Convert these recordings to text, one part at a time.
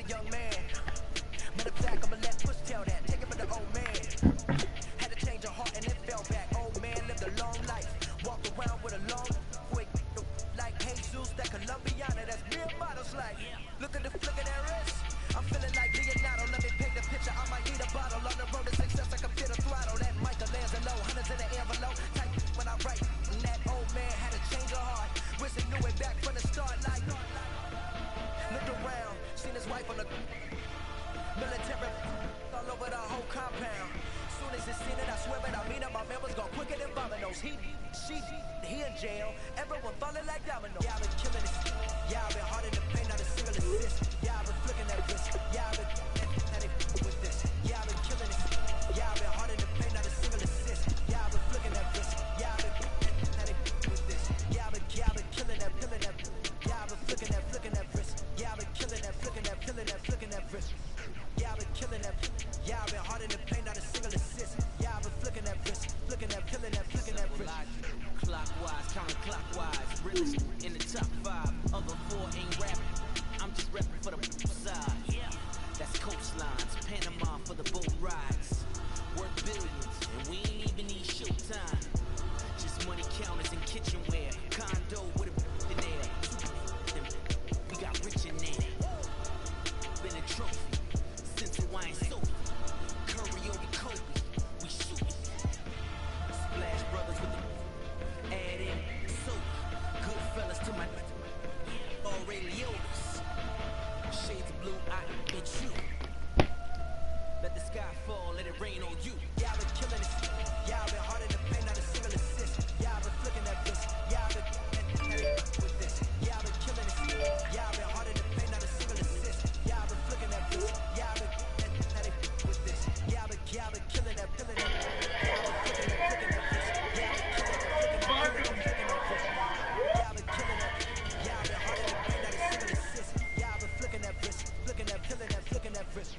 young man. Matter of fact, I'ma let Push tell that. Take it for the old man. Had to change her heart and it fell back. Old man lived a long life. Walked around with a long, quick, like Jesus, that Colombiana. That's mere models like. Look at the flick of that wrist. I'm feeling like Leonardo. Let me paint the picture. I might need a bottle. On the road to success, I can feel the throttle. That Michelangelo, hundreds in the envelope. Type when I write. And that old man had to change her heart. Wish he knew it back from the start. Like, looked around, seen his wife on the military all over the whole compound. Soon as he seen it, I swear it, I mean it. My man was gone quicker than dominoes. He in jail. Everyone falling like dominoes. Yeah, I've been killing it. Yeah, I've been hard in the paint, not a single assist. Yeah, I've been flicking that wrist. Yeah, I've been with this. Yeah, I've been killing it. Yeah, I've been hard in the paint, not a single assist. Yeah, I've been flicking that wrist. Yeah, I've been with this. Yeah, I've been killing that, killing that. Yeah, I've been flicking that wrist. Yeah, I've been killing that, flicking that, flicking that wrist. Yeah, I've been killing that. Yeah, I've been hard in the paint, not a single assist. Yeah, I've been flicking that wrist, flicking that, killing that, flicking that wrist. Clockwise, counterclockwise, realist in the top 5. Other 4 ain't rapping. I'm just rapping for the side. Yeah, that's coastlines, Panama for the boat rides. Worth billions, and we ain't even need showtime. Just money counters and kitchenware, condo with a in there. We got rich in there. Been a trophy since Hawaiian Sophie. Curry over Kobe, we shoot it. Splash Brothers with the add in soap. Good fellas to my Aureliotis. Shades of blue, I get you. Let the sky fall, let it rain on you. Yeah, I've been killing it. Yeah, I've been hard in the paint, not a single assist. Yeah, I've been flicking that wrist. Yeah, I've been with this. Yeah, I've been killing it. Yeah, I've been hard in the paint, not a single assist. Yeah, I've been flicking that wrist. Yeah, I've been with this. Yeah, I've been killing that, killing that. Yeah, I've been flicking that, flicking that wrist. Yeah, I've been killing that, flicking that, flicking that wrist. Yeah, I've been killing that. Yeah, I've been hard in the paint, not a single assist. Yeah, I've been flicking that wrist, flicking that, killing that, flicking that wrist.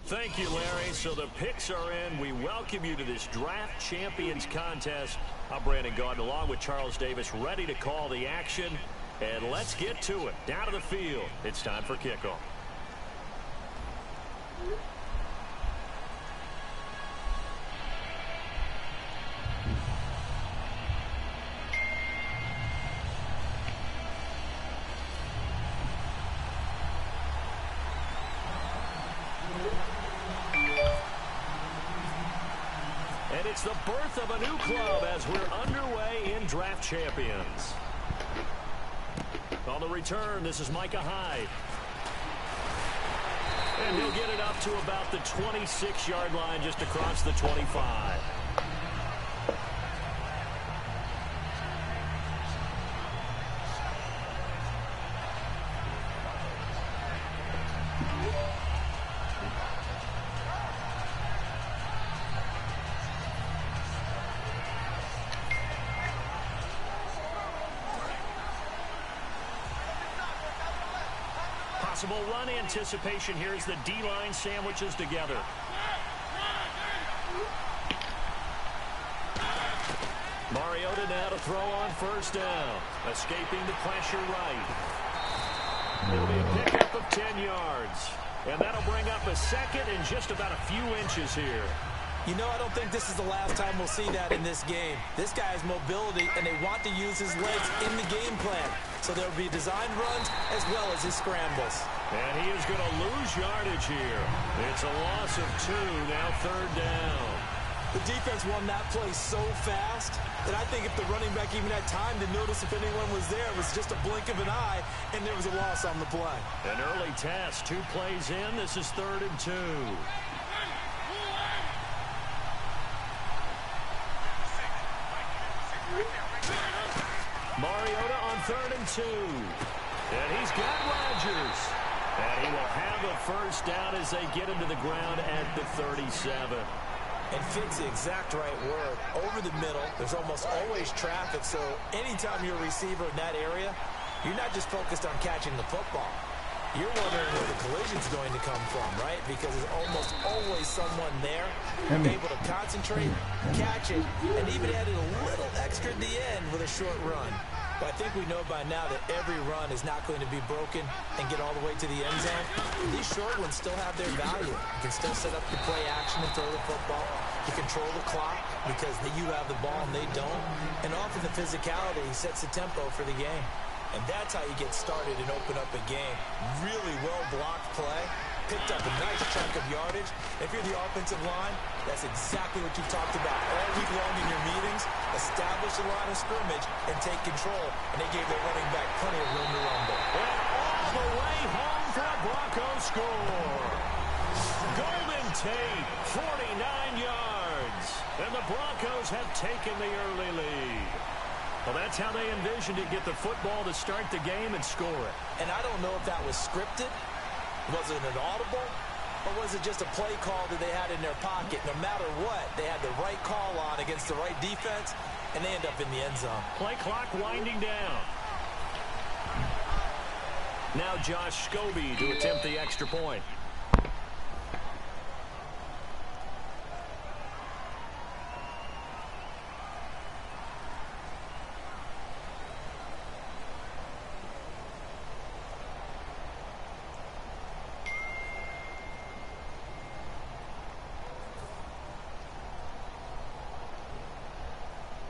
Thank you, Larry. So the picks are in. We welcome you to this Draft Champions contest. I'm Brandon Gaudin along with Charles Davis, ready to call the action. And let's get to it. Down to the field. It's time for kickoff. And it's the birth of a new club as we're underway in Draft Champions. On the return, this is Micah Hyde. And he'll get it up to about the 26-yard line, just across the 25. Possible run anticipation here as the D-line sandwiches together. Mariota now to throw on first down. Escaping the pressure right. It'll be a pickup of 10 yards. And that'll bring up a second and just about a few inches here. You know, I don't think this is the last time we'll see that in this game. This guy has mobility, and they want to use his legs in the game plan. So there'll be designed runs as well as his scrambles. And he is going to lose yardage here. It's a loss of 2, now third down. The defense won that play so fast that I think if the running back even had time to notice if anyone was there, it was just a blink of an eye, and there was a loss on the play. An early test, 2 plays in. This is 3rd and 2. Mariota on 3rd and 2. And he's got Rodgers. And he will have a first down as they get him to the ground at the 37. And fit's the exact right word. Over the middle, there's almost always traffic, so anytime you're a receiver in that area, you're not just focused on catching the football. You're wondering where the collision's going to come from, right? Because there's almost always someone there able to concentrate, catch it, and even added a little extra at the end with a short run. But I think we know by now that every run is not going to be broken and get all the way to the end zone. These short ones still have their value. You can still set up the play action and throw the football. You control the clock because you have the ball and they don't. And often the physicality sets the tempo for the game. And that's how you get started and open up a game. Really well-blocked play. Picked up a nice chunk of yardage. If you're the offensive line, that's exactly what you've talked about all week long in your meetings. Establish the line of scrimmage and take control. And they gave their running back plenty of room to rumble. And all the way home for a Broncos score. Golden Tate, 49 yards. And the Broncos have taken the early lead. Well, that's how they envisioned it, get the football to start the game and score it. And I don't know if that was scripted. Was it an audible? Or was it just a play call that they had in their pocket? No matter what, they had the right call on against the right defense, and they end up in the end zone. Play clock winding down. Now Josh Scobie to attempt the extra point.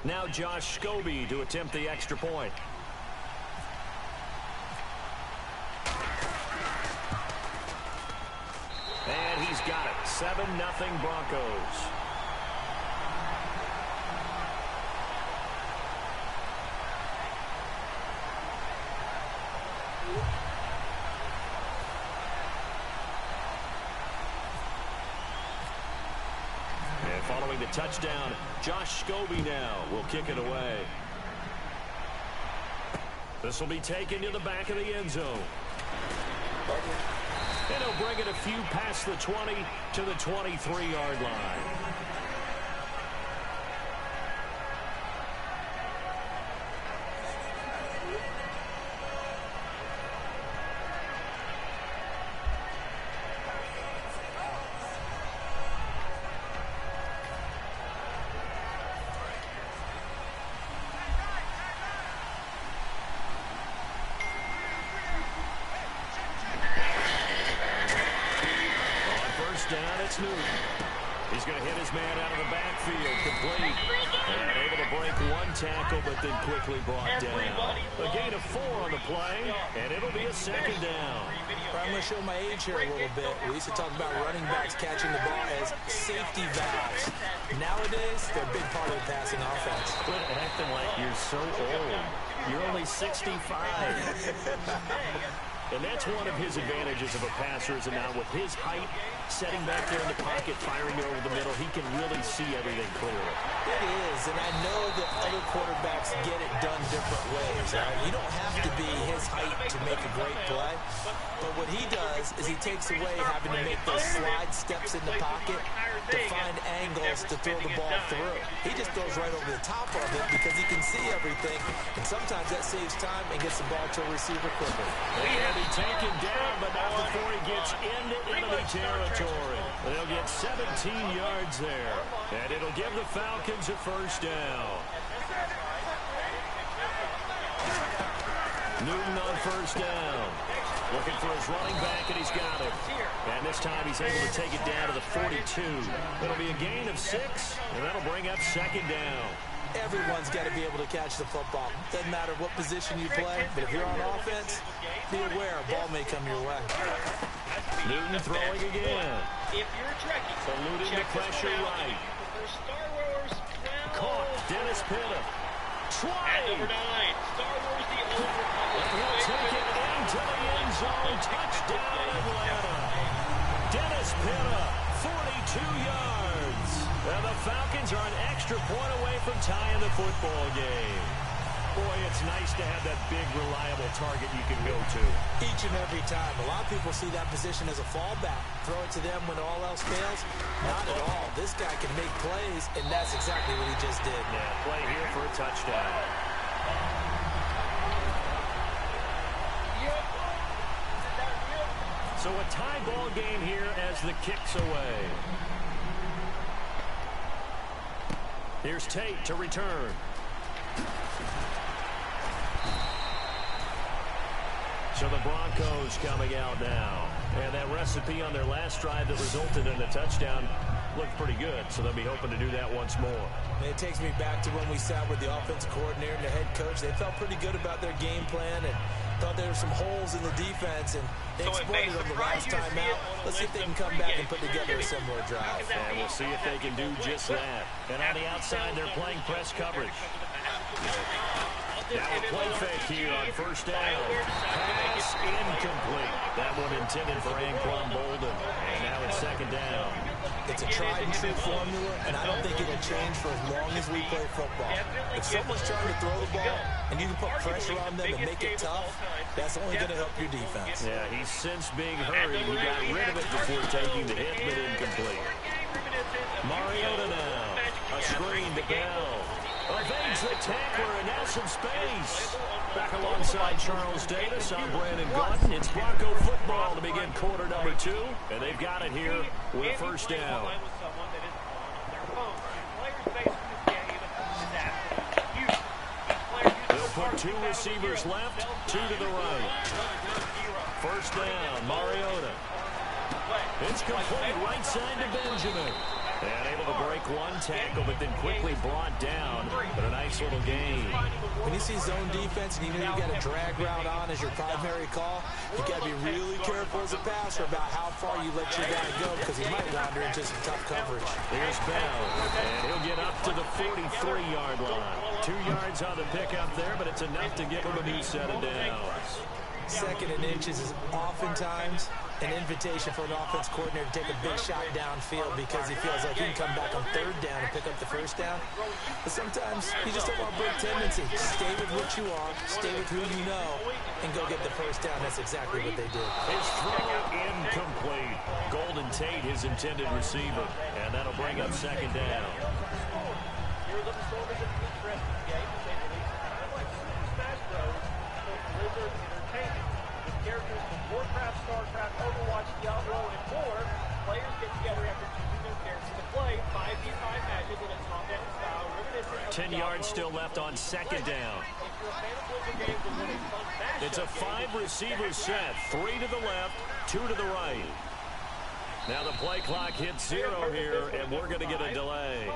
Now Josh Scobie to attempt the extra point. And he's got it. 7-0 Broncos. And following the touchdown, Josh Scobie now will kick it away. This will be taken to the back of the end zone. And he'll bring it a few past the 20 to the 23-yard line. Down, it's Newton. He's going to hit his man out of the backfield, complete. And able to break one tackle, but then quickly brought down. A gain of 4 on the play, and it'll be a second down. I'm going to show my age here a little bit. We used to talk about running backs catching the ball as safety valves. Nowadays, they're a big part of the passing offense. Quit acting like you're so old. You're only 65. And that's one of his advantages of a passer, is now with his height, setting back there in the pocket, firing it over the middle, he can really see everything clearly. It is, and I know that other quarterbacks get it done different ways. Right? You don't have to be his height to make a great play, but what he does is he takes away having to make those slide steps in the pocket to find angles to throw the ball through. He just throws right over the top of it because he can see everything, and sometimes that saves time and gets the ball to a receiver quickly. And he taken down, but not before he gets into enemy territory. They'll get 17 yards there, and it'll give the Falcons a first down. Newton on first down. Looking for his running back, and he's got it. And this time he's able to take it down to the 42. It'll be a gain of 6, and that'll bring up second down. Everyone's got to be able to catch the football. Doesn't matter what position you play, but if you're on offense, be aware a ball may come your way. Newton throwing again. If you're trekking, eluding the pressure right. Star Wars, Caught. Dennis Pitta. At number 9, Star Wars, the Old Republic. He'll take it into the end zone. Touchdown, Atlanta. Dennis Pitta, 42 yards. And the Falcons are an extra point away from tying the football game. Boy, it's nice to have that big, reliable target you can go to. Each and every time. A lot of people see that position as a fallback. Throw it to them when all else fails. Not at all. This guy can make plays, and that's exactly what he just did. Yeah, play here for a touchdown. So a tie ball game here as the kick's away. Here's Tate to return. So the Broncos coming out now. And that recipe on their last drive that resulted in a touchdown looked pretty good. So they'll be hoping to do that once more. It takes me back to when we sat with the offensive coordinator and the head coach. They felt pretty good about their game plan and thought there were some holes in the defense, and they exploited them the last time out. Let's see if they can come back and put together a similar drive. And we'll see if they can do just that. And on the outside, they're playing press coverage. Now a play fake here on first down. Pass incomplete. That one intended for Anquan Bolden. And now it's second down. It's a tried and true formula, and I don't think it'll change for as long as we play football. If someone's trying to throw the ball and you can put pressure on them and make it tough, that's only going to help your defense. Yeah, he's since being hurried. He got rid of it before taking the hit, but incomplete. Mariota now. A screen to Bell. Evades the tackler, and now some space. Back alongside Charles Davis, I'm Brandon Gaudin. It's Bronco football to begin quarter number 2, and they've got it here with a first down. They'll put 2 receivers left, 2 to the right. First down, Mariota. It's complete right side to Benjamin. And able to break one tackle, but then quickly brought down. But a nice little gain. When you see zone defense and you know you got a drag route on as your primary call, you got to be really careful as a passer about how far you let your guy go, because he might wander into some tough coverage. Here's Bell, and he'll get up to the 43-yard line. 2 yards on the pickup there, but it's enough to give him a new set of downs. Second and inches is oftentimes an invitation for an offense coordinator to take a big shot downfield because he feels like he can come back on third down and pick up the first down. But sometimes you just don't want a big tendency. Stay with what you are, stay with who you know, and go get the first down. That's exactly what they did. His throw incomplete. Golden Tate, his intended receiver. And that'll bring up second down. Warcraft, Starcraft, Overwatch, Diablo, and more. Players get together after choosing their characters to play 5v5 matches in a top-down style. 10 yards still left on second down. It's a 5-receiver set. 3 to the left, 2 to the right. Now the play clock hits 0 here, and we're going to get a delay.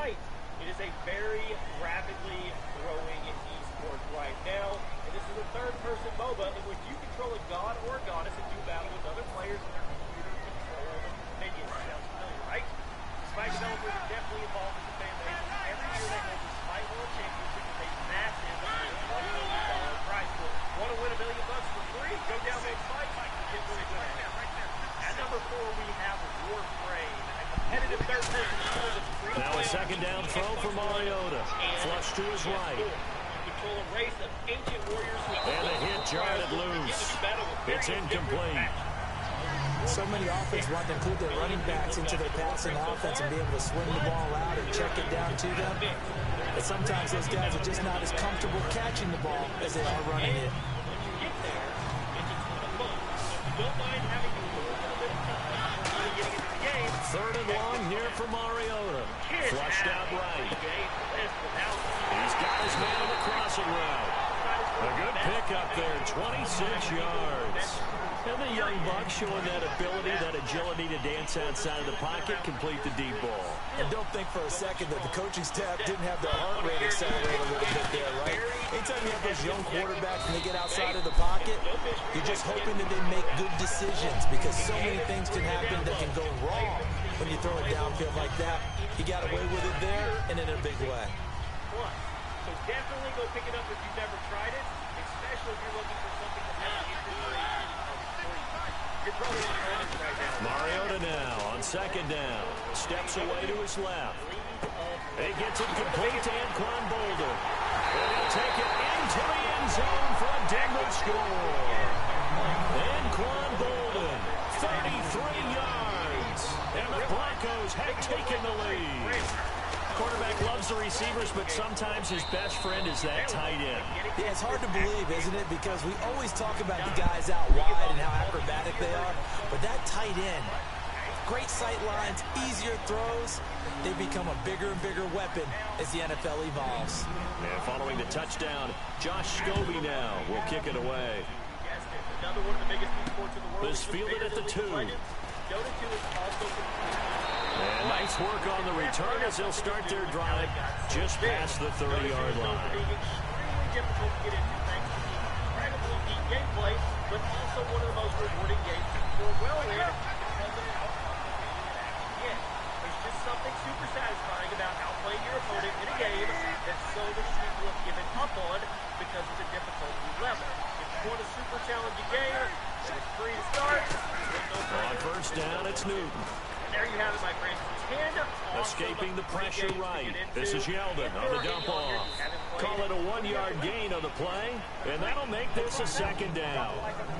It is a very rapidly growing esport right now. And this is a third-person MOBA in which you control a god or a goddess and do battle with other players and their computer-controlled minions. Sounds familiar, right? Smite developers are definitely involved in the fan base. Every year they hold the Smite World Championship with a massive $1 million prize pool. Want to win $1 million for free? Go download Smite. Get really good at it. At number 4, we have Warframe, a competitive third-person sport. Now a second down throw for Mariota. Flush to his right. And a hit jarred loose. It's incomplete. So many offenses want to include their running backs into their passing offense and be able to swing the ball out and check it down to them. But sometimes those guys are just not as comfortable catching the ball as they are running it. Third and long here for Mariota. Flushed out right. He's got his man on the crossing route. A good pickup there, 26 yards. And the young buck showing that ability, that agility to dance outside of the pocket, complete the deep ball. And don't think for a second that the coaching staff didn't have their heart rate accelerated a little bit there, right? Anytime you have those young quarterbacks and they get outside of the pocket, you're just hoping that they make good decisions because so many things can happen that can go wrong when you throw it downfield like that. He got away with it there and in a big way. So definitely go pick it up if you've never tried it, especially if you're looking for something that has Mariota now on second down. Steps away to his left. He gets it complete to Anquan Bolden. And he'll take it into the end zone for a Denver score. Anquan Bolden, 33 yards. And the Broncos have taken the lead. Quarterback loves the receivers, but sometimes his best friend is that tight end. Yeah, it's hard to believe, isn't it? Because we always talk about the guys out wide and how acrobatic they are. But that tight end, great sight lines, easier throws, they become a bigger and bigger weapon as the NFL evolves. And following the touchdown, Josh Scobie now will kick it away. Another one of the biggest sports in the world. This fielded at the 2. And nice work on the return as they'll start their drive just past the 30-yard line. Extremely difficult to get into thanks to the incredibly deep gameplay, but also one of the most rewarding games to score well in because of how complicated it There's just something super satisfying about outplaying your opponent in a game that so many people have given up on because of the difficulty level. If you want a super challenging game, then it's free to start. On first down, it's Newton. There you have it, my friends. 10 escaping the pressure right. This is Yeldon on the dump off. Call it a 1-yard gain on the play, and that'll make this a second down.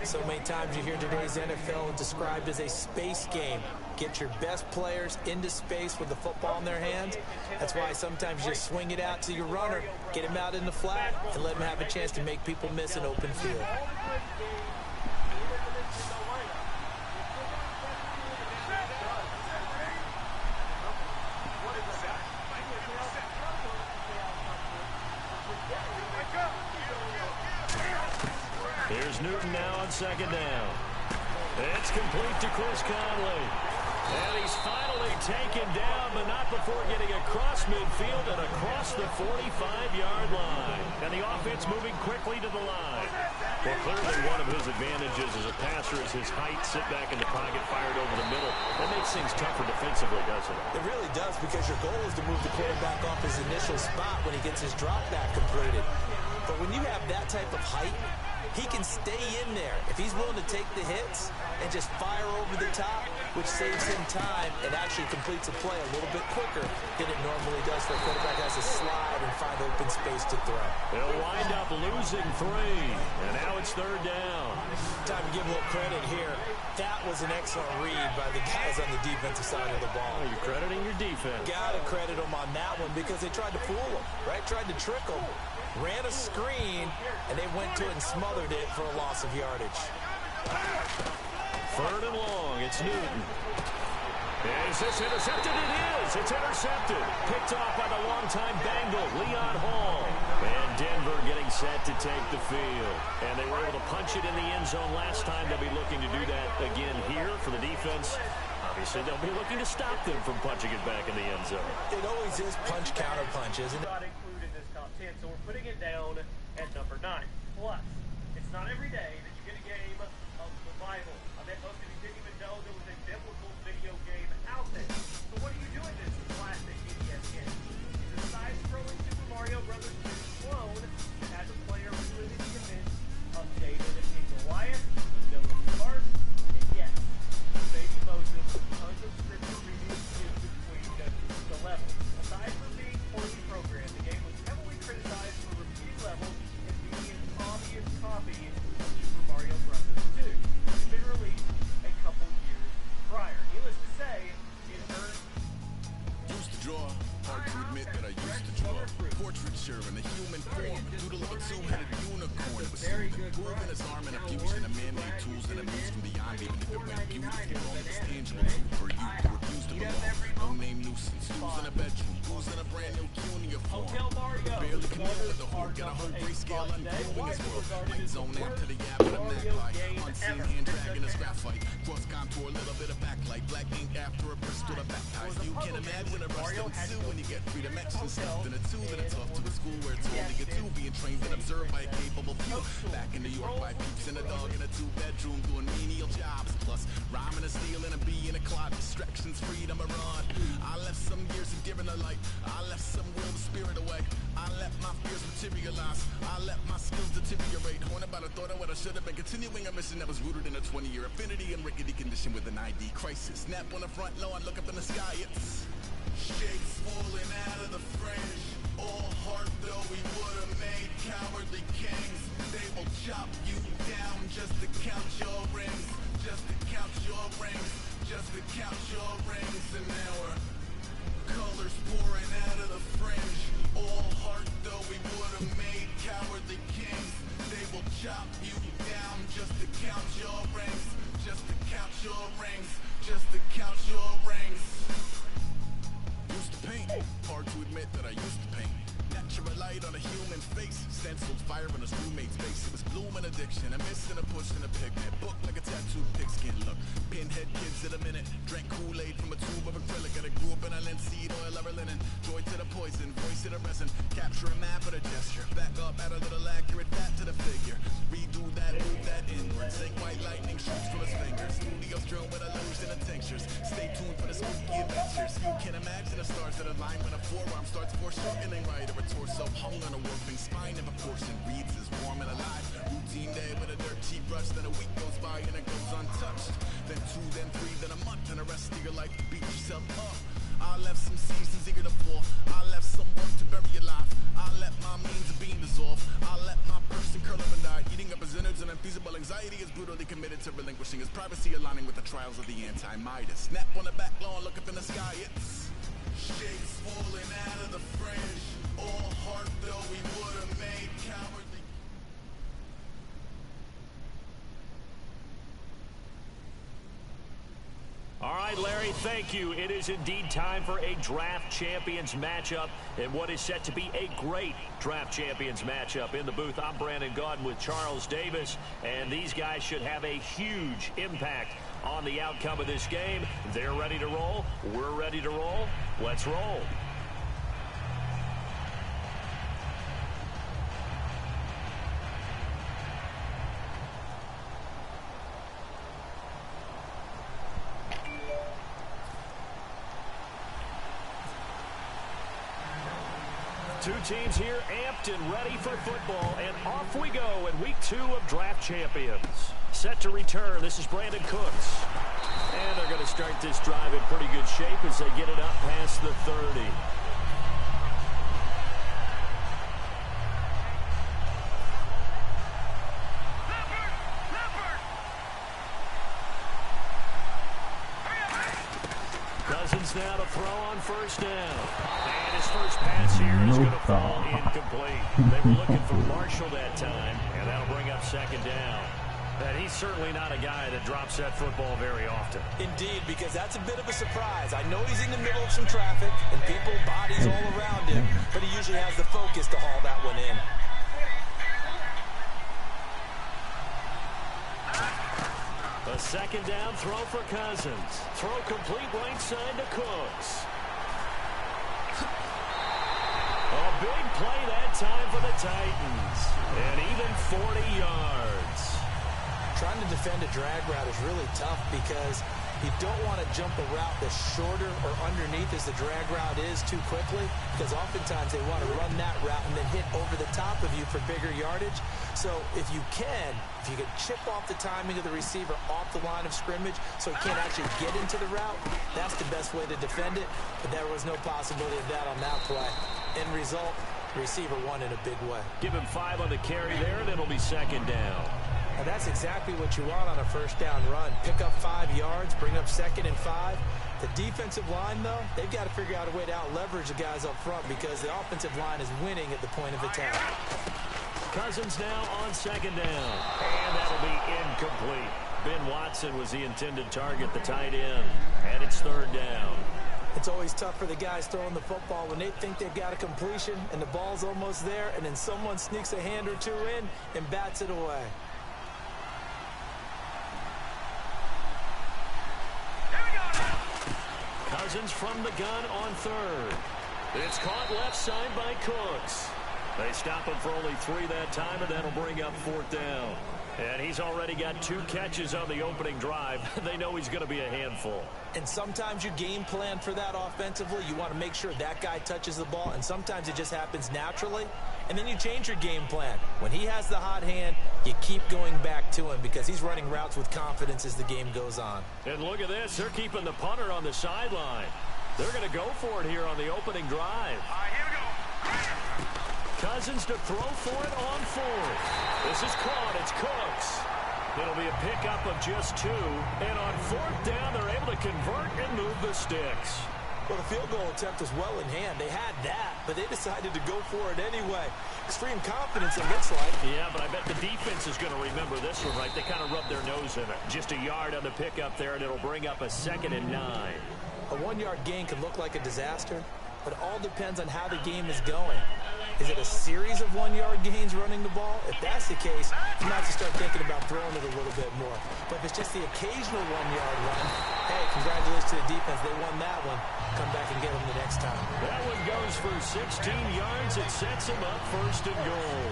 So many times you hear today's NFL described as a space game. Get your best players into space with the football in their hands. That's why sometimes you just swing it out to your runner, get him out in the flat, and let him have a chance to make people miss an open field. Here's Newton now on second down. It's complete to Chris Conley. And he's finally taken down, but not before getting across midfield and across the 45-yard line. And the offense moving quickly to the line. Well, clearly one of his advantages as a passer is his height. Sit back in the pocket, fired over the middle. That makes things tougher defensively, doesn't it? It really does, because your goal is to move the quarterback off his initial spot when he gets his drop back completed. But when you have that type of height, he can stay in there if he's willing to take the hits and just fire over the top, which saves him time and actually completes a play a little bit quicker than it normally does for a quarterback that has to slide and find open space to throw. They'll wind up losing 3, and now it's third down. Time to give a little credit here. That was an excellent read by the guys on the defensive side of the ball. Oh, you're crediting your defense. Got to credit them on that one because they tried to fool him, right? Tried to trick him. Ran a screen, and they went to it and smothered it for a loss of yardage. Third and long, it's Newton. Is this intercepted? It is. It's intercepted. Picked off by the longtime Bengal, Leon Hall. And Denver getting set to take the field. And they were able to punch it in the end zone last time. They'll be looking to do that again here for the defense. Obviously, they'll be looking to stop them from punching it back in the end zone. It always is punch, counter punch, isn't it? Not included in this top 10, so we're putting it down at number 9. Plus, it's not every day that you get a game of the Bible. I bet most of you didn't even know there was a biblical video game out there. So what are you doing this classic NES game? It's a side-scrolling Super Mario Bros. 2 clone that has a player reliving the events of David and Goliath, Noah's Ark, and yes, baby Moses, with tons of scripture reading in between the levels. Aside from being poorly programmed, the game was heavily criticized for repeated levels and being an obvious copy of Super Mario Bros. 2, which had been released a couple years prior. Needless to say, it earned... Used to draw, hard to admit that I used to draw. Portraiture in a human form, doodle of a two-headed unicorn. It was moving his arm in a fusion of man-made tools and a means from beyond, even if it went beautiful wrong. It was tangible for you who refused to belong. No name nuisance, who's in a bedroom, who's in a brand new uniform. Barely commune with the horde, got a whole grayscale unviewing his world. Light zone amp to the app with a magpie. Unseen hand dragging his graphite. Cross contour, a little bit of backlight. Black ink after a pistol to baptize. You can imagine a rush to ensue when you get free to mention stuff. Then a two, then it's off to a school where it's only a two. Being trained and observed by a capable few. Back in New York by peeps and a dog in a 2-bedroom doing menial jobs. Plus, rhyming a steal and a bee in a cloud. Distractions, freedom, a run. I left some years of giving a light. I left some will, the spirit away. I let my fears materialize. I let my skills deteriorate. Horn about a thought of what I should have been. Continuing a mission that was rooted in a 20-year affinity and rickety condition with an ID crisis. Snap on the front lawn, look up in the sky. It's shakes falling out of the fringe. All heart though we would have made cowardly kings. They will chop you down just to count your rings. Just to count your rings. Just to count your rings. And now we're colors pouring out of the fringe. All heart though we would have made cowardly kings. They will chop you down just to count your rings. Just to count your it a minute. Drank Kool-Aid from a tube of acrylic, and I grew up in a linseed oil ever linen. Joy to the poison, voice to the resin. Capture a map with a gesture. Back up, add a little accurate fat to the figure. Redo that, move that inward. Sink white lightning shoots from his fingers. Studio strewn with a lotion and tinctures. Stay tuned for the spooky adventures. You can imagine the stars that align when a forearm starts foreshortening right, or a torso hung on a warping spine in proportion. Reads as warm and alive. Routine day with a dirt cheap brush. Then a week goes by and it goes untouched. Then 2, then 3, then a month, and the rest of your life to beat yourself up. I left some seasons eager to fall. I left some work to bury alive. I let my means of being dissolved. I let my person curl up and die. Eating up his innards and unfeasible anxiety is brutally committed to relinquishing his privacy, aligning with the trials of the anti-Midas. Snap on the back lawn, look up in the sky, it's shapes falling out of the fringe. All heart though we would have made cowardly. All right, Larry, thank you. It is indeed time for a Draft Champions matchup and what is set to be a great Draft Champions matchup. In the booth, I'm Brandon Gaudin with Charles Davis, and these guys should have a huge impact on the outcome of this game. They're ready to roll. We're ready to roll. Let's roll. Two teams here amped and ready for football, and off we go in week 2 of Draft Champions. Set to return, this is Brandon Cooks. And they're going to start this drive in pretty good shape as they get it up past the 30. Cousins now to throw on first down. And his first pass here is going to fall incomplete. They were looking for Marshall that time, and that'll bring up second down. And he's certainly not a guy that drops that football very often. Indeed, because that's a bit of a surprise. I know he's in the middle of some traffic, and people, bodies all around him, but he usually has the focus to haul that one in. A second down throw for Cousins. Throw complete right side to Cooks. A big play that time for the Titans. And even 40 yards. Trying to defend a drag route is really tough because you don't want to jump a route that's shorter or underneath as the drag route is too quickly, because oftentimes they want to run that route and then hit over the top of you for bigger yardage. So if you can chip off the timing of the receiver off the line of scrimmage so he can't actually get into the route, that's the best way to defend it. But there was no possibility of that on that play. End result, receiver won in a big way. Give him 5 on the carry there, and it'll be second down. And that's exactly what you want on a first down run. Pick up 5 yards, bring up 2nd and 5. The defensive line, though, they've got to figure out a way to out-leverage the guys up front because the offensive line is winning at the point of attack. Cousins now on second down. And that'll be incomplete. Ben Watson was the intended target, the tight end. And it's third down. It's always tough for the guys throwing the football when they think they've got a completion and the ball's almost there, and then someone sneaks a hand or two in and bats it away. Cousins from the gun on third. It's caught left side by Cooks. They stop him for only 3 that time, and that'll bring up 4th down. And he's already got 2 catches on the opening drive. They know he's going to be a handful. And sometimes you game plan for that offensively. You want to make sure that guy touches the ball, and sometimes it just happens naturally. And then you change your game plan. When he has the hot hand, you keep going back to him because he's running routes with confidence as the game goes on. And look at this. They're keeping the punter on the sideline. They're going to go for it here on the opening drive. All right, here we go. Cousins to throw for it on 4th. This is caught. It's Cooks. It'll be a pickup of just 2. And on 4th down, they're able to convert and move the sticks. Well, the field goal attempt was well in hand. They had that, but they decided to go for it anyway. Extreme confidence, it looks like. Yeah, but I bet the defense is going to remember this one, right? They kind of rubbed their nose in it. Just a yard on the pickup there, and it'll bring up a 2nd and 9. A 1-yard gain can look like a disaster, but it all depends on how the game is going. Is it a series of 1-yard gains running the ball? If that's the case, you might have to start thinking about throwing it a little bit more. But if it's just the occasional 1-yard run, Hey, congratulations to the defense. They won that one. Come back and get them the next time. That one goes for 16 yards. It sets him up first and goal.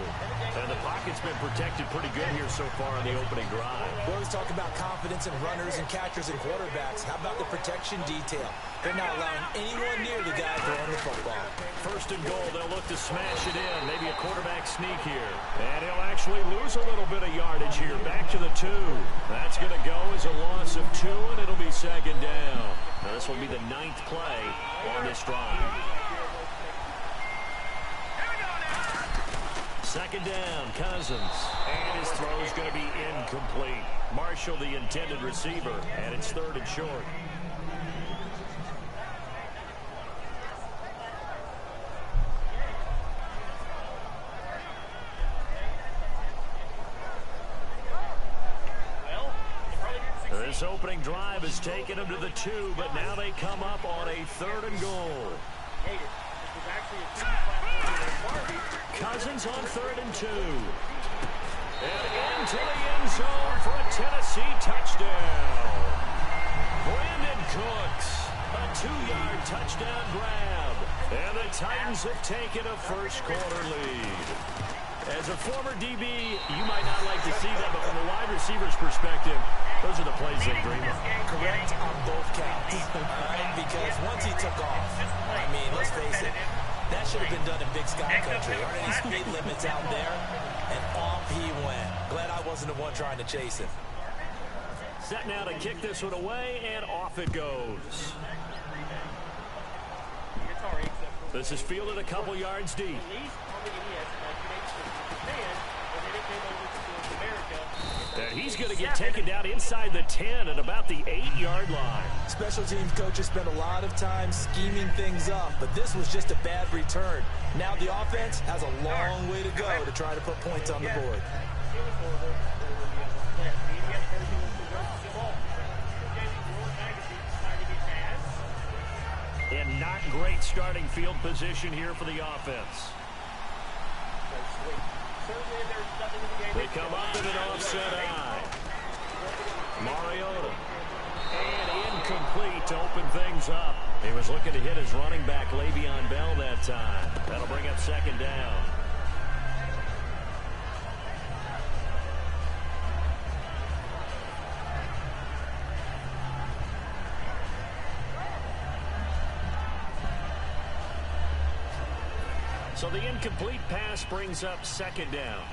And the pocket's been protected pretty good here so far on the opening drive. We always talk about confidence in runners and catchers and quarterbacks. How about the protection detail? They're not allowing anyone near the guy throwing the football. First and goal, they'll look to smash it in. Maybe a quarterback sneak here. And he'll actually lose a little bit of yardage here. Back to the 2. That's going to go as a loss of 2, and it'll be second down. Now, this will be the 9th play on this drive. Second down, Cousins. And his throw is going to be incomplete. Marshall, the intended receiver, and it's 3rd and short. This opening drive has taken them to the 2, but now they come up on a 3rd and goal. Cousins on 3rd and 2. And into the end zone for a Tennessee touchdown. Brandon Cooks, a 2-yard touchdown grab. And the Titans have taken a first-quarter lead. As a former DB, you might not like to see that, but from a wide receiver's perspective, those are the plays they dream of. Correct on both counts. All right, because once he took off, I mean, let's face it, that should have been done in Big Sky Country. Aren't any speed limits out there? And off he went. Glad I wasn't the one trying to chase him. Set now to kick this one away, and off it goes. This is fielded a couple yards deep. And he's going to get taken down inside the 10 at about the 8-yard line. Special teams coaches spend a lot of time scheming things up, but this was just a bad return. Now the offense has a long way to go to try to put points on the board. And not great starting field position here for the offense. They come up in an offset eye. Mariota. And incomplete to open things up. He was looking to hit his running back, Le'Veon Bell, that time. That'll bring up second down. So the incomplete pass brings up second down.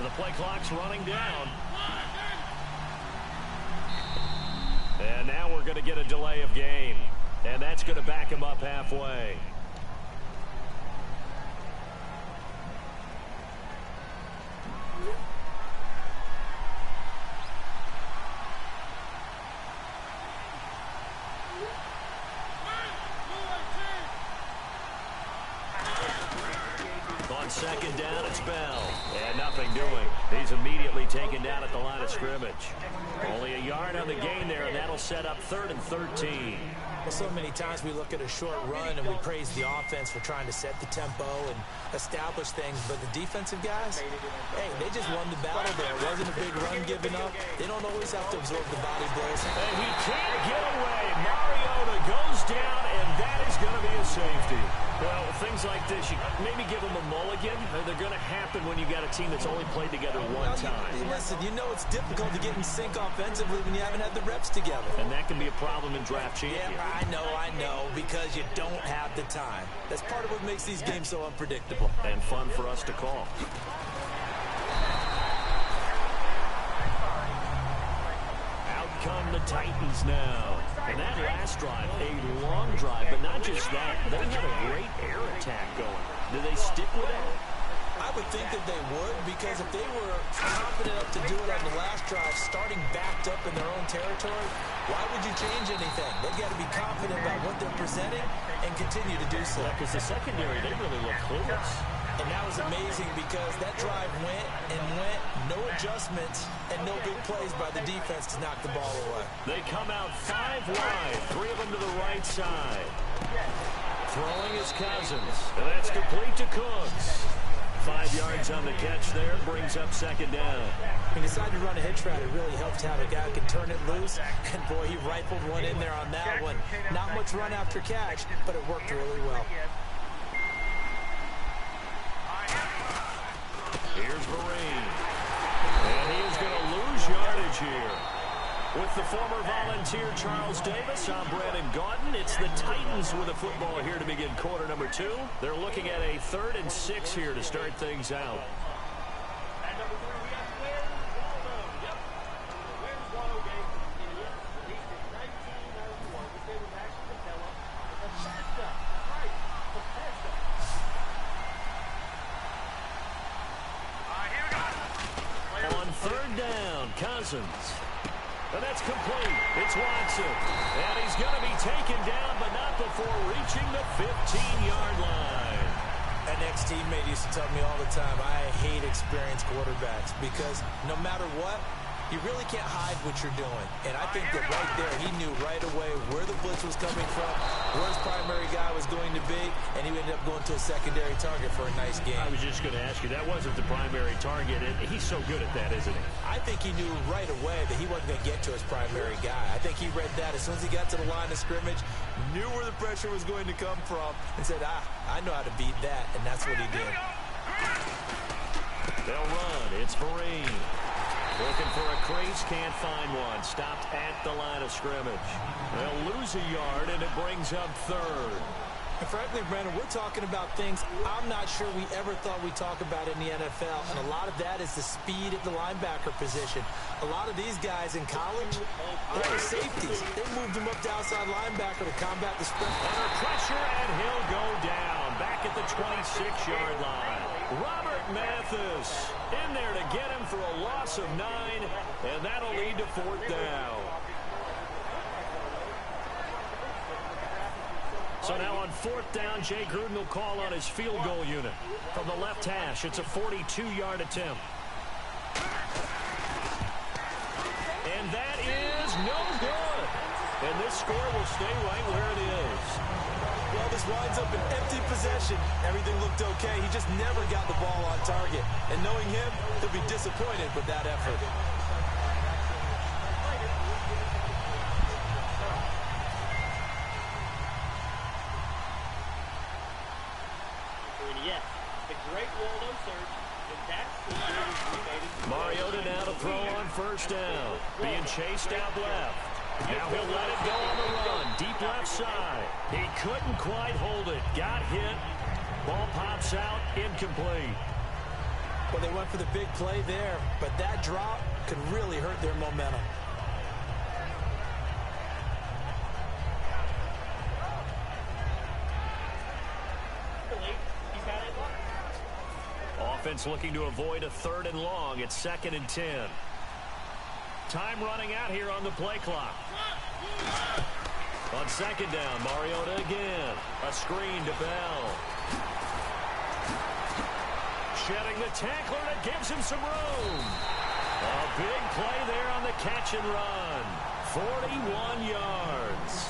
The play clock's running down. And now we're going to get a delay of game. And that's going to back him up halfway. On second down, it's Bell. And nothing doing. He's immediately taken down at the line of scrimmage. Only a yard on the gain there, and that'll set up 3rd and 13. Well, so many times we look at a short run and we praise the offense for trying to set the tempo and establish things, but the defensive guys, hey, they just won the battle there. It wasn't a big run given up. They don't always have to absorb the body blows. And he can't get away. Mariota goes down, and that is going to be a safety. Well, things like this, you maybe give them a mulligan. They're going to happen when you got a team that's only played together one time. Listen, you know it's difficult to get in sync offensively when you haven't had the reps together. And that can be a problem in draft champions. Yeah, I know, because you don't have the time. That's part of what makes these games so unpredictable. And fun for us to call. Out come the Titans now. And that last drive, a long drive, but not just that. They had a great air attack going. Do they stick with that? I would think that they would, because if they were confident enough to do it on the last drive, starting backed up in their own territory, why would you change anything? They've got to be confident about what they're presenting and continue to do so. Because the secondary, they really look clueless. And that was amazing because that drive went and went, no adjustments, and no big plays by the defense to knock the ball away. They come out 5 wide, 3 of them to the right side. Throwing is Cousins, and that's complete to Cooks. 5 yards on the catch there. Brings up second down. He decided to run a hitch route. It really helped to have a guy who can turn it loose. And, boy, he rifled one in there on that one. Not much run after catch, but it worked really well. Here's Marine. And he is going to lose yardage here. With the former Volunteer Charles Davis, I'm Brandon Gaudin. It's the Titans with a football here to begin quarter number 2. They're looking at a 3rd and 6 here to start things out. At number 3, we got Where's Waldo? Yep. Where's Waldo game continues. Released in 1991. This game was actually developed in Bethesda. Right, Bethesda. Here we go. On 3rd down, Cousins. And that's complete. It's Watson. And he's going to be taken down, but not before reaching the 15-yard line. An ex-teammate used to tell me all the time, I hate experienced quarterbacks because no matter what, you really can't hide what you're doing. And I think that right there, he knew right away where the blitz was coming from, where his primary guy was going to be, and he ended up going to a secondary target for a nice game. I was just going to ask you, that wasn't the primary target, and he's so good at that, isn't he? I think he knew right away that he wasn't going to get to his primary guy. I think he read that as soon as he got to the line of scrimmage, knew where the pressure was going to come from, and said, I know how to beat that, and that's what he did. They'll run. It's Marine. Looking for a crease, can't find one. Stopped at the line of scrimmage. They'll lose a yard, and it brings up 3rd. And frankly, Brandon, we're talking about things I'm not sure we ever thought we'd talk about in the NFL, and a lot of that is the speed at the linebacker position. A lot of these guys in college, they were safeties. They moved them up to outside linebacker to combat the sprint. Under pressure, and he'll go down. Back at the 26-yard line. Robert Mathis in there to get him for a loss of 9, and that'll lead to 4th down. So now on 4th down, Jay Gruden will call on his field goal unit. From the left hash, it's a 42-yard attempt. And that is no good. And this score will stay right where it is. Well, this winds up an empty possession. Everything looked okay. He just never got the ball on target. And knowing him, he'll be disappointed with that effort. Yes, the great Waldo search, and that's the series we made it. Mariota now to throw on 1st down. Being chased out left. Now he'll let it go on the run. Deep left side. He couldn't quite hold it. Got hit. Ball pops out. Incomplete. Well, they went for the big play there, but that drop could really hurt their momentum. Offense looking to avoid a 3rd and long. It's 2nd and 10. Time running out here on the play clock. On 2nd down, Mariota again. A screen to Bell. Shedding the tackler that gives him some room. A big play there on the catch and run. 41 yards.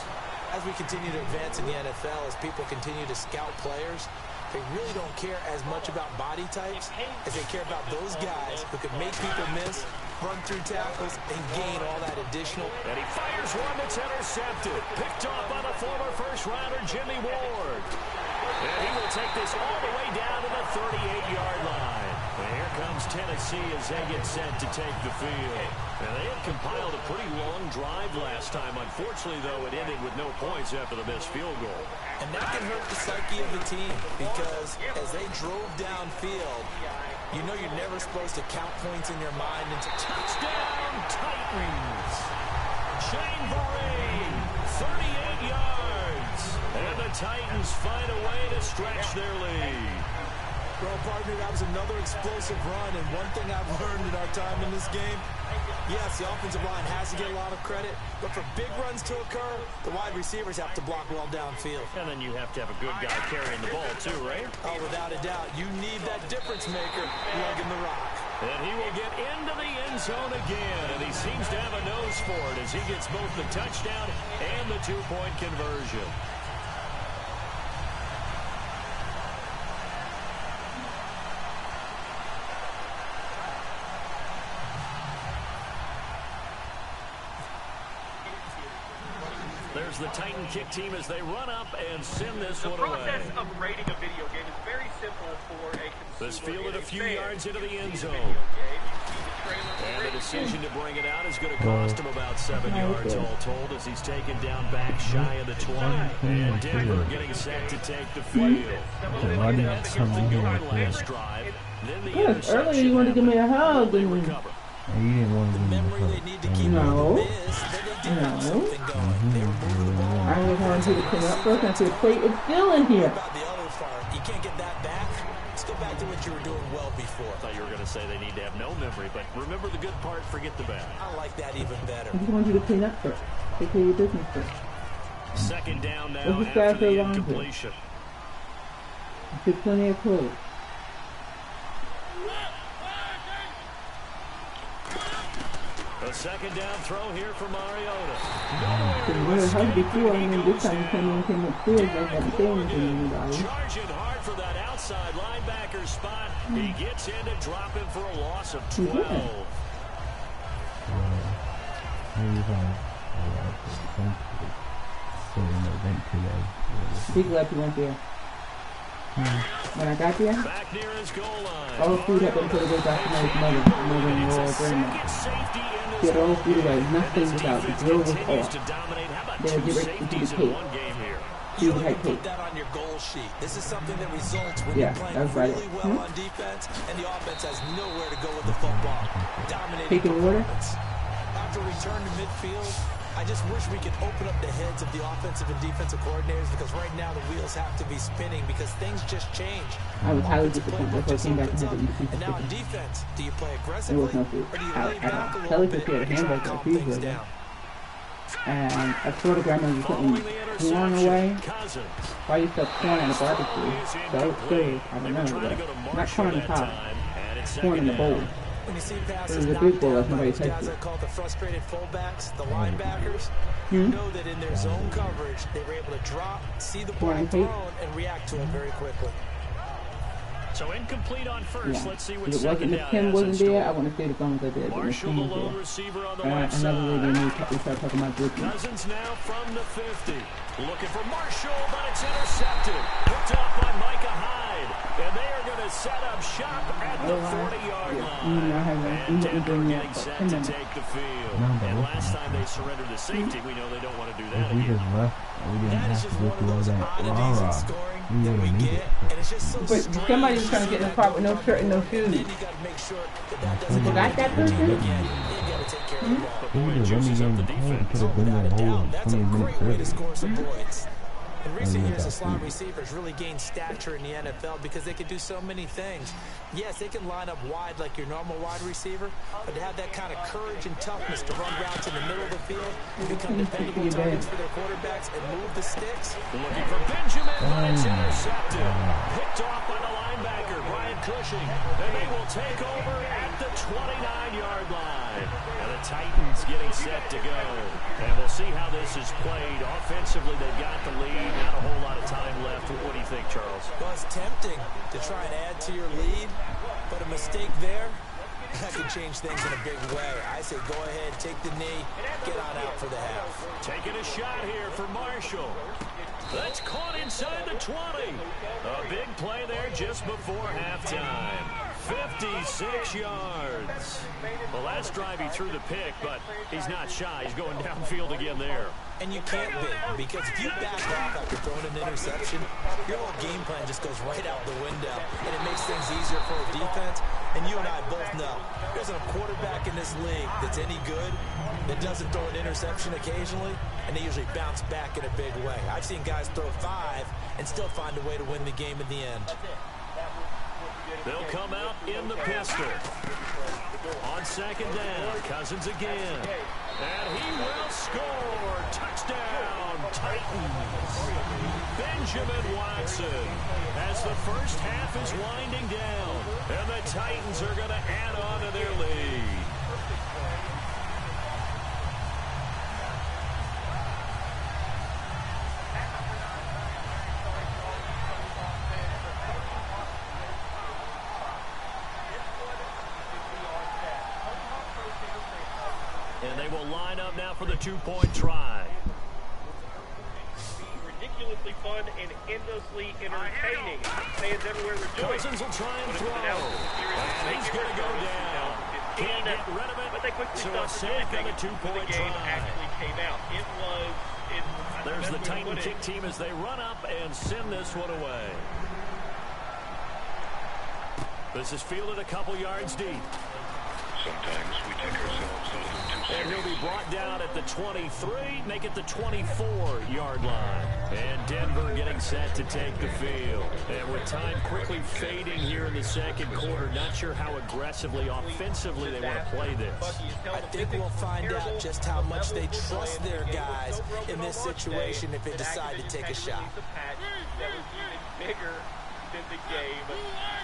As we continue to advance in the NFL, as people continue to scout players, they really don't care as much about body types as they care about those guys who can make people miss, run through tackles, and gain all that additional. And he fires one that's intercepted. Picked off by the former first-rounder Jimmy Ward. And he will take this all the way down to the 38-yard line. And here comes Tennessee as they get set to take the field. And they had compiled a pretty long drive last time. Unfortunately, though, it ended with no points after the missed field goal. And that can hurt the psyche of the team because as they drove downfield, you know you're never supposed to count points in your mind until touchdown Titans. Shane Vereen, 38 yards. And the Titans find a way to stretch their lead. Well, partner, that was another explosive run, and one thing I've learned in our time in this game, yes, the offensive line has to get a lot of credit, but for big runs to occur, the wide receivers have to block well downfield. And then you have to have a good guy carrying the ball, too, right? Oh, without a doubt. You need that difference maker lugging the rock. And he will get into the end zone again, and he seems to have a nose for it as he gets both the touchdown and the two-point conversion. There's the Titan kick team as they run up and send this one away. The process of rating a video game is very simple for a consumer. This fielded a few yards into the end zone. And the decision to bring it out is going to cost him about 7 yards all told as he's taken down back shy of the 20. And Denver getting set to take the field. They had something going last drive. Then the interception. Earlier you wanted to give me a hug. They recover. The memory they need to keep on the miss, then they do have something going. They were moving the ball. I was going to clean up first and see the plate is still in here. About the other part, you can't get that back. Let's go back to what you were doing well before. I thought you were going to say they need to have no memory, but remember the good part, forget the bad. I like that even better. I just want you to clean up first. Take care of your business first. Second down now What's this guy after for the longer? incompletion. There's plenty of clothes. A second down throw here for Mariota. Because we heard before, and then this time he came upstairs, I had to say anything to anybody. Charging hard for that outside linebacker spot. He gets in to drop him for a loss of 12. Be glad you went there. When I got there, Back near his goal line. all the food had been put away back to my mother-in-law, grandma. She had all the food away, nothing was out. The grill was off. They would get ready to do the cake. You don't even put that on your goal sheet. This is something that results when you're playing really well on defense, and the offense has nowhere to go with the football. Dominating performance. After return to midfield, I just wish we could open up the heads of the offensive and defensive coordinators, because right now the wheels have to be spinning because things just change. I was highly disappointed when I came back and had to eat a piece And of now in chicken. defense, do you play There aggressively, was no food. or do you Out lay at back all. a Kelly little prepared a bit and try to hamburger, calm a things cheeseburger. down? And I saw the grandma was putting corn away. Why you stuff corn in a barbecue? So it's good. I don't know. But not corn on the top. Corn in the bowl. When you see It passes was a knocked big bowl down that by nobody those guys tasted. I call the frustrated fullbacks, the linebackers, you know that in their zone coverage, they were able to drop, see the ball Corn thrown, cake. and react to it very quickly. So incomplete on first. Yeah. Let's see what If it second wasn't, if down Tim has wasn't in store. there, I wouldn't say the phones are there. But if Marshall, Tim the was lone there. receiver on the left Another lady side. knew we started talking about Brooklyn. Cousins now from the 50. Looking for Marshall, but it's intercepted. Picked up by Micah Hyde. And they are going to set up shop at the 40-yard line. And Denver getting set to take the field. And last time they surrendered the safety, we know they don't want to do that again. That is just one of those oddities in scoring that we get, and it's just so But strange. somebody was trying to get in the car with no shirt and no shoes. Then you got to make sure that that doesn't You got that person? again. You got to take care of the ball. But boy, it juices up the defense. Without a doubt, that's a great way to score some points. In recent years, the slot receivers really gained stature in the NFL because they can do so many things. Yes, they can line up wide like your normal wide receiver, but to have that kind of courage and toughness to run routes in the middle of the field and become dependable targets for their quarterbacks and move the sticks. Looking for Benjamin, but it's intercepted. Picked off by the linebacker, Brian Cushing. And they will take over at the 29-yard line. And the Titans getting set to go. And we'll see how this is played. Offensively, they've got the lead. Not a whole lot of time left. What do you think, Charles? Well, it's tempting to try and add to your lead, but a mistake there, that can change things in a big way. I say go ahead, take the knee, get on out for the half. Taking a shot here for Marshall. That's caught inside the 20. A big play there just before halftime. 56 yards. The last drive he threw the pick, but he's not shy. He's going downfield again there. And you can't be, because if you back off after throwing an interception, your whole game plan just goes right out the window, and it makes things easier for a defense. And you and I both know there's a quarterback in this league that's any good that doesn't throw an interception occasionally, and they usually bounce back in a big way. I've seen guys throw 5 and still find a way to win the game in the end. They'll come out in the pistol. On second down, Cousins again. And he will score. Touchdown, Titans. Benjamin Watson as the first half is winding down. And the Titans are going to add on to their lead. And they will line up now for the two-point try. ridiculously fun and endlessly entertaining. Fans everywhere rejoice. Cousins will try and throw. And he's going to go down. Can't get rid of it. But they quickly so stopped a sack on the two-point the game try. actually came out. There's the Titan kick team as they run up and send this one away. This is fielded a couple yards deep. Sometimes we take ourselves a little too And he'll be seriously. brought down at the 23, make it the 24-yard line. And Denver getting set to take the field. And with time quickly fading here in the second quarter, not sure how aggressively, offensively they want to play this. I think we'll find out just how much they trust their guys in this situation if they decide to take a shot. That was even bigger than the game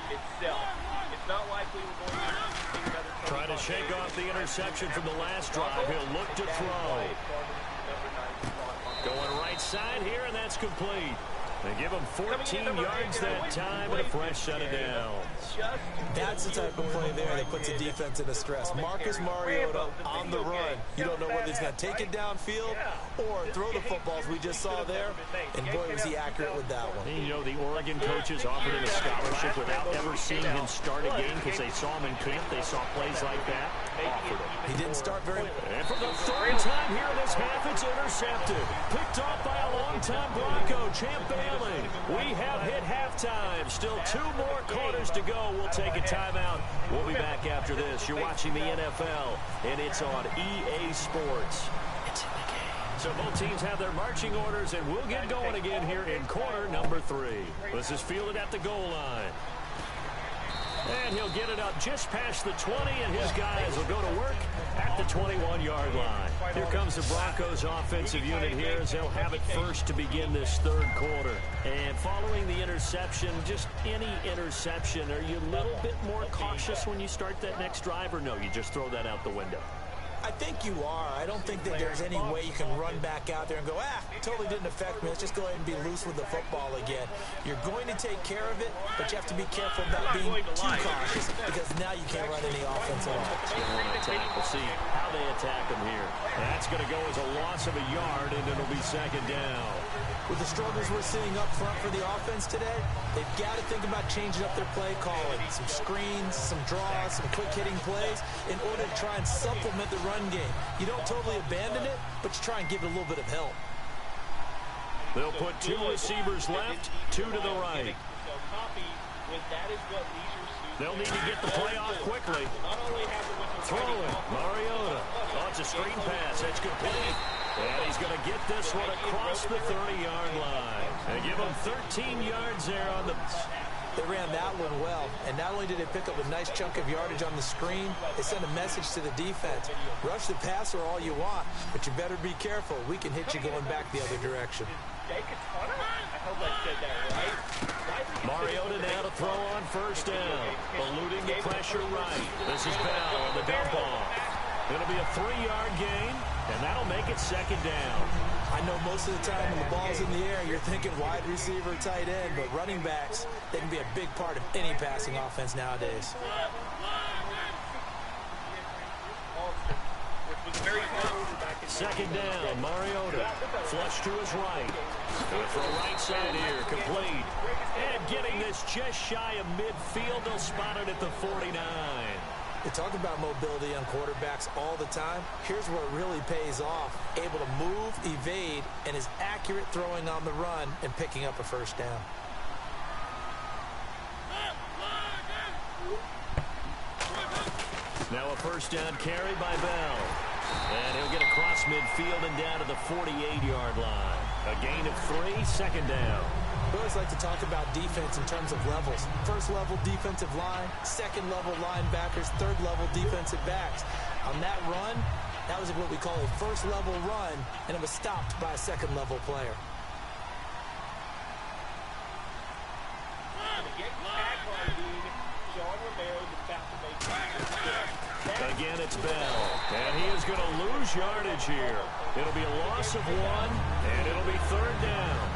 itself. It's not likely we're going to see another. Trying to shake off the interception from the last drive. He'll look to throw. Going right side here, and that's complete. They give him 14 yards that time and a fresh set of downs. That's the type of play there that puts a defense into stress. Marcus Mariota on the run. You don't know whether he's going to take it downfield or throw the footballs we just saw there. And boy, was he accurate with that one. You know, the Oregon coaches offered him a scholarship without ever seeing him start a game because they saw him in camp. They saw plays like that. Offered him. He didn't start very well. And for the third time here in this half, it's intercepted. Picked off by a longtime Bronco, Champ Bailey. We have hit halftime. Still 2 more quarters to go. We'll take a timeout. We'll be back after this. You're watching the NFL, and it's on EA Sports. It's in the game. So both teams have their marching orders, and we'll get going again here in quarter number 3. This is fielded at the goal line. And he'll get it up just past the 20, and his guys will go to work at the 21-yard line. Here comes the Broncos offensive unit here as they'll have it first to begin this third quarter. And following the interception, just any interception, are you a little bit more cautious when you start that next drive, or no, you just throw that out the window? I think you are. I don't think that there's any way you can run back out there and go, totally didn't affect me. Let's just go ahead and be loose with the football again. You're going to take care of it, but you have to be careful about being too cautious because now you can't run any offense at all. We'll see how they attack him here. That's going to go as a loss of a yard, and it'll be second down. With the struggles we're seeing up front for the offense today, they've got to think about changing up their play calling. Some screens, some draws, some quick-hitting plays in order to try and supplement the run game. You don't totally abandon it, but you try and give it a little bit of help. They'll put 2 receivers left, 2 to the right. They'll need to get the play off quickly. Throwing, Mariota. Oh, it's a screen pass. That's complete. And he's going to get this one across the 30-yard line. They give him 13 yards there on the... They ran that one well, and not only did they pick up a nice chunk of yardage on the screen, they sent a message to the defense. Rush the passer all you want, but you better be careful. We can hit you going back the other direction. I hope I said that right. Mariota now to throw on first down. Eluding the pressure right. This is Bell on the dump off. It'll be a 3-yard gain, and that'll make it second down. I know most of the time when the ball's in the air, you're thinking wide receiver, tight end, but running backs, they can be a big part of any passing offense nowadays. Second down, Mariota. Flush to his right. Going for a right side here, complete. And getting this just shy of midfield, they'll spot it at the 49. They talk about mobility on quarterbacks all the time. Here's where it really pays off. Able to move, evade, and is accurate throwing on the run and picking up a first down. Now a first down carry by Bell. And he'll get across midfield and down to the 48-yard line. A gain of 3, second down. We always like to talk about defense in terms of levels. First level defensive line, second level linebackers, third level defensive backs. On that run, that was what we call a first level run, and it was stopped by a second level player. Again, it's Bell. And he is going to lose yardage here. It'll be a loss of 1, and it'll be third down.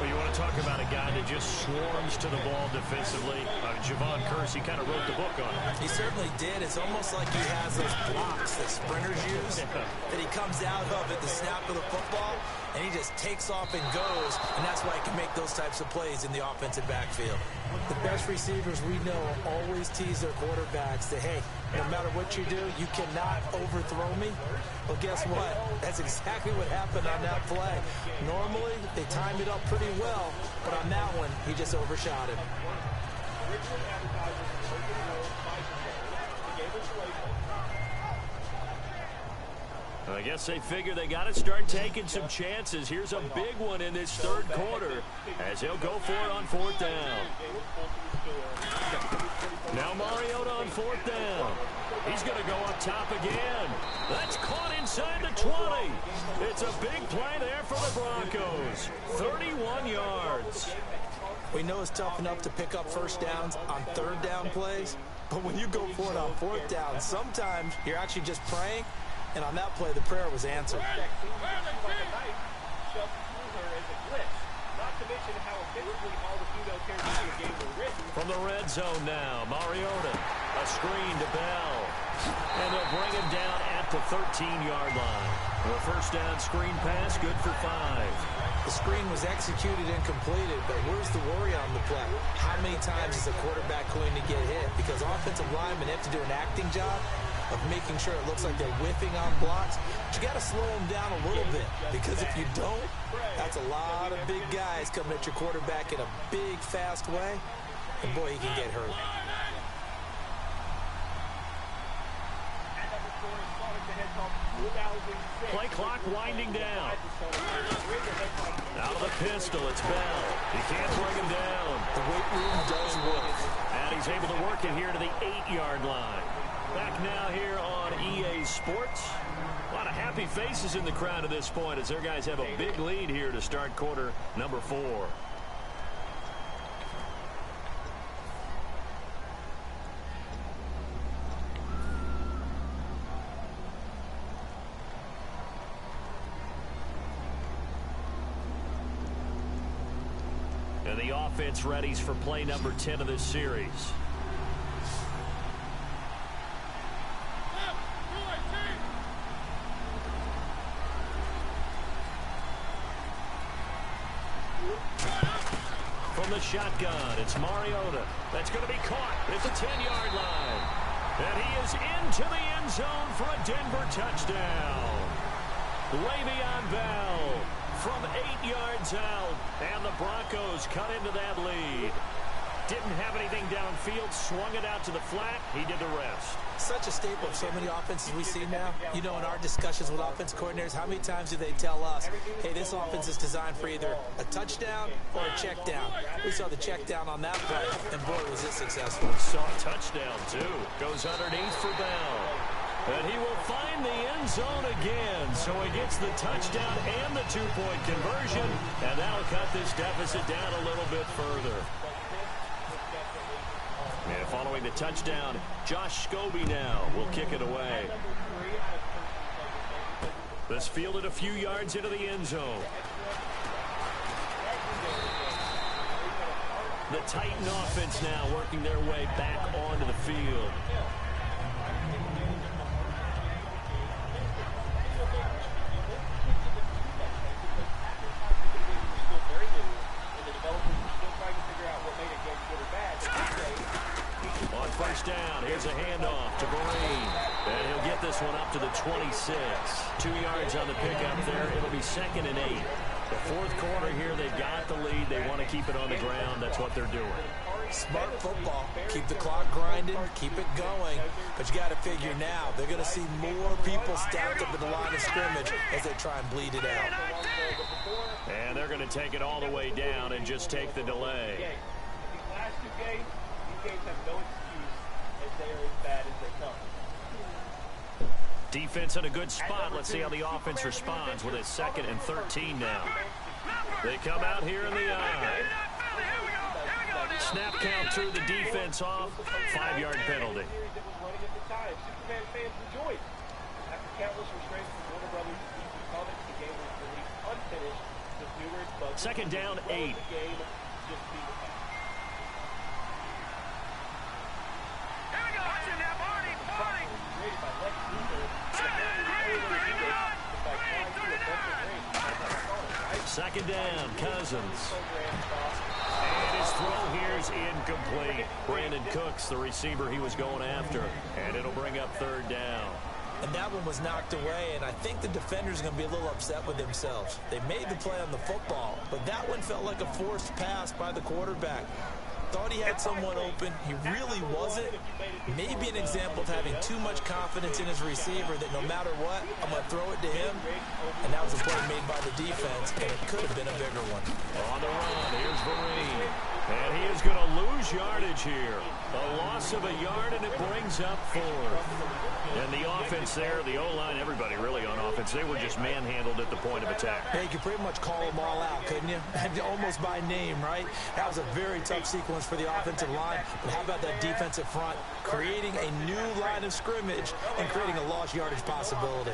Well, you want to talk about a guy that just swarms to the ball defensively. Javon Kersey kind of wrote the book on him. He certainly did. It's almost like he has those blocks that sprinters use that he comes out of it, the snap of the football, and he just takes off and goes, and that's why he can make those types of plays in the offensive backfield. The best receivers we know always tease their quarterbacks that, hey, no matter what you do, you cannot overthrow me. Well, guess what? That's exactly what happened on that play. Normally, they timed it up pretty well, but on that one, he just overshot him. I guess they figure they got to start taking some chances. Here's a big one in this third quarter as he'll go for it on fourth down. Now Mariota on fourth down. He's going to go up top again. That's caught inside the 20. It's a big play there for the Broncos. 31 yards. We know it's tough enough to pick up first downs on third down plays, but when you go for it on fourth down, sometimes you're actually just praying. And on that play, the prayer was answered. From the red zone now, Mariota, a screen to Bell. And they'll bring him down at the 13-yard line. A first down screen pass, good for 5. The screen was executed and completed, but where's the worry on the play? How many times is a quarterback going to get hit? Because offensive linemen have to do an acting job of making sure it looks like they're whiffing on blocks. But you got to slow them down a little bit, because if you don't, that's a lot of big guys coming at your quarterback in a big, fast way, and boy, he can get hurt. Play clock winding down. Out of the pistol, it's Bell. He can't bring him down. The weight room does work. And he's able to work it here to the 8-yard line. Back now here on EA Sports. A lot of happy faces in the crowd at this point as their guys have a big lead here to start quarter number 4. And the offense readies for play number 10 of this series. From the shotgun, it's Mariota. That's going to be caught at the 10-yard line. And he is into the end zone for a Denver touchdown. Le'Veon Bell from 8 yards out. And the Broncos cut into that lead. Didn't have anything downfield, swung it out to the flat. He did the rest. Such a staple of so many offenses we see now. You know, in our discussions with offense coordinators, how many times do they tell us, hey, this offense is designed for either a touchdown or a check down? We saw the check down on that play, and boy, was it successful. Saw a touchdown, too. Goes underneath for Bell. And he will find the end zone again. So he gets the touchdown and the 2-point conversion. And that'll cut this deficit down a little bit further. And following the touchdown, Josh Scobie now will kick it away. This fielded a few yards into the end zone. The Titan offense now working their way back onto the field. On first down, here's a handoff to Vereen. And he'll get this one up to the 26. 2 yards on the pickup there. It'll be 2nd and 8. The fourth quarter here, they've got the lead. They want to keep it on the ground. That's what they're doing. Smart football. Keep the clock grinding. Keep it going. But you got to figure now, they're going to see more people stacked up in the line of scrimmage as they try and bleed it out. And they're going to take it all the way down and just take the delay. These last 2 games, these games have no excuse as they are as bad as they come. Defense in a good spot. Let's see how the offense responds with a 2nd and 13 now. They come out here in the eye. Snap count through the defense off. 5-yard penalty. Superman fans rejoice. After countless restraints from Warner Brothers DC Comics, the game was released unfinished with numerous bugs. 2nd down, 8. Second down, Cousins. And his throw here is incomplete. Brandon Cooks, the receiver he was going after. And it'll bring up third down. And that one was knocked away, and I think the defenders are going to be a little upset with themselves. They made the play on the football, but that one felt like a forced pass by the quarterback. Thought he had someone open. He really wasn't. Maybe an example of having too much confidence in his receiver that no matter what, I'm going to throw it to him. And that was a play made by the defense, and it could have been a bigger one. On the run, here's Vereen. And he is going to lose yardage here. A loss of a yard, and it brings up 4. And the offense there, the O-line, everybody really on offense, they were just manhandled at the point of attack. Yeah, you could pretty much call them all out, couldn't you? Almost by name, right? That was a very tough sequence for the offensive line. But how about that defensive front creating a new line of scrimmage and creating a lost yardage possibility?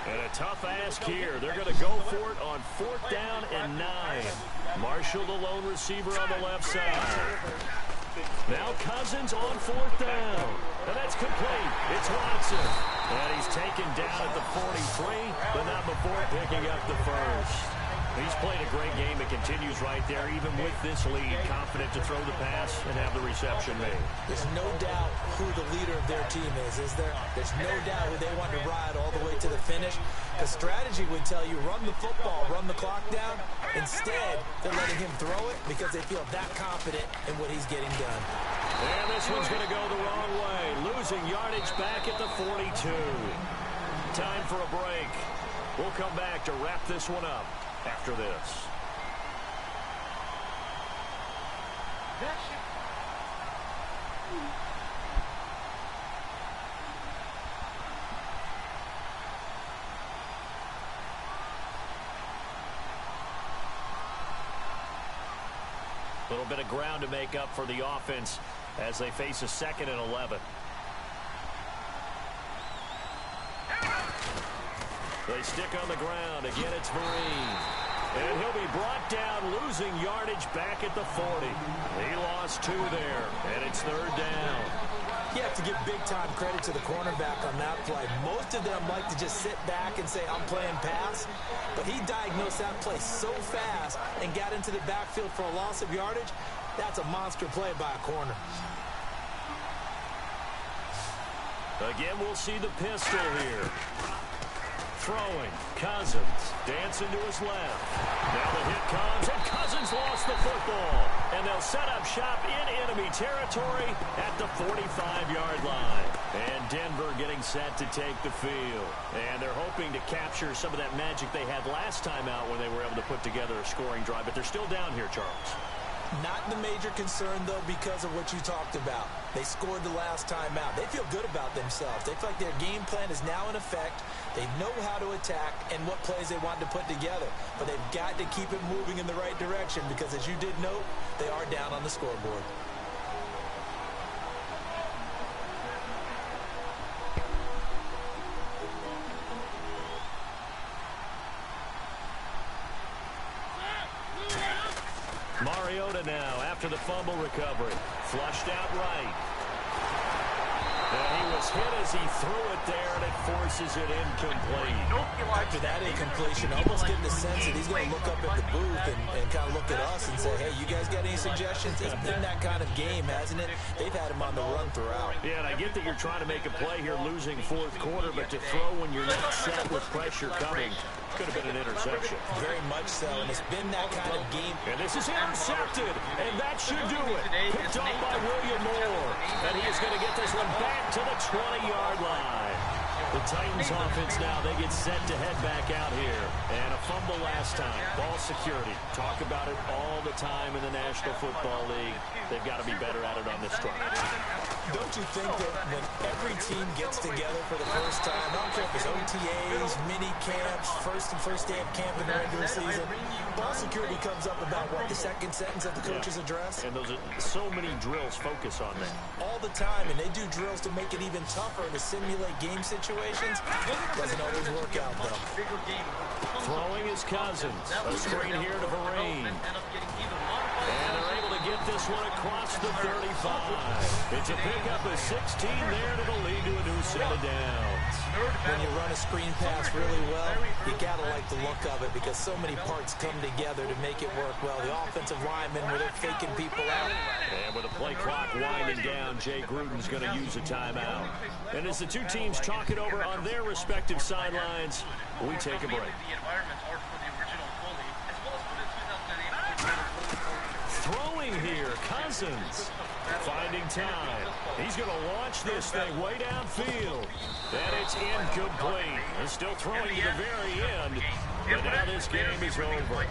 And a tough ask here. They're going to go for it on 4th down and 9. Marshall, the lone receiver on the left side. Now Cousins on 4th down. And that's complete. It's Watson. And he's taken down at the 43, but not before picking up the first. He's played a great game. It continues right there, even with this lead. Confident to throw the pass and have the reception made. There's no doubt who the leader of their team is there? There's no doubt who they want to ride all the way to the finish. The strategy would tell you, run the football, run the clock down. Instead, they're letting him throw it because they feel that confident in what he's getting done. And this one's going to go the wrong way. Losing yardage back at the 42. Time for a break. We'll come back to wrap this one up after this. A little bit of ground to make up for the offense as they face a 2nd and 11. They stick on the ground. Again, it's Vereen. And he'll be brought down, losing yardage back at the 40. He lost 2 there, and it's 3rd down. You have to give big-time credit to the cornerback on that play. Most of them like to just sit back and say, I'm playing pass. But he diagnosed that play so fast and got into the backfield for a loss of yardage. That's a monster play by a corner. Again, we'll see the pistol here. Throwing, Cousins, dancing to his left. Now the hit comes, and Cousins lost the football. And they'll set up shop in enemy territory at the 45-yard line. And Denver getting set to take the field. And they're hoping to capture some of that magic they had last time out when they were able to put together a scoring drive. But they're still down here, Charles. Not the major concern, though, because of what you talked about. They scored the last time out. They feel good about themselves. They feel like their game plan is now in effect. They know how to attack and what plays they want to put together. But they've got to keep it moving in the right direction because, as you did note, they are down on the scoreboard. Mariota now after the fumble recovery. Flushed out right. And he was hit as he threw it there, and it forces it incomplete. After that incompletion, almost getting the sense that he's going to look up at the booth and kind of look at us and say, hey, you guys got any suggestions? It's been that kind of game, hasn't it? They've had him on the run throughout. Yeah, and I get that you're trying to make a play here, losing 4th quarter, but to throw when you're not set with pressure coming could have been an interception. Very much so, and it's been that kind of game. And this is intercepted, and that should do it. Picked up by William Moore, and he is going to get this one back to the 20-yard line. The Titans offense now, they get set to head back out here. And a fumble last time. Ball security. Talk about it all the time in the National Football League. They've got to be better at it on this drive. Don't you think that when every team gets together for the first time, I don't care if it's OTAs, mini camps, first day of camp in the regular season, ball security comes up about what, the second sentence of the coach's address? And those are so many drills focus on that. All the time, and they do drills to make it even tougher to simulate game situations. Doesn't always work out, though. Throwing is Cousins. A screen here to Vereen. And they're able to get this one across the 35. It's a pickup of 16 there that'll lead to a new set of downs. When you run a screen pass really well, you got to like the look of it because so many parts come together to make it work well. The offensive linemen, where they're faking people out. And with the play clock winding down, Jay Gruden's going to use a timeout. And as the two teams talk it over on their respective sidelines, we take a break. Throwing here, Cousins finding time. He's going to launch this thing way downfield. And it's incomplete. He's still throwing to the very end. But now this game is over.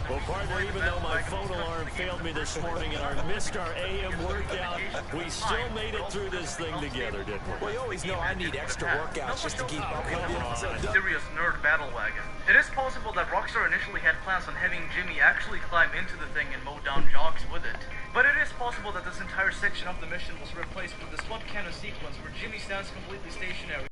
Well, partner, even though my phone alarm failed me this morning and I missed our AM workout, we still made it through this thing together, didn't we? Well, you always know I need extra workouts just to keep up with you. Serious nerd battle wagon. It is possible that Rockstar initially had plans on having Jimmy actually climb into the thing and mow down jogs with it. But it is possible that this entire section of the mission was replaced with the spot cannon sequence where Jimmy stands completely stationary.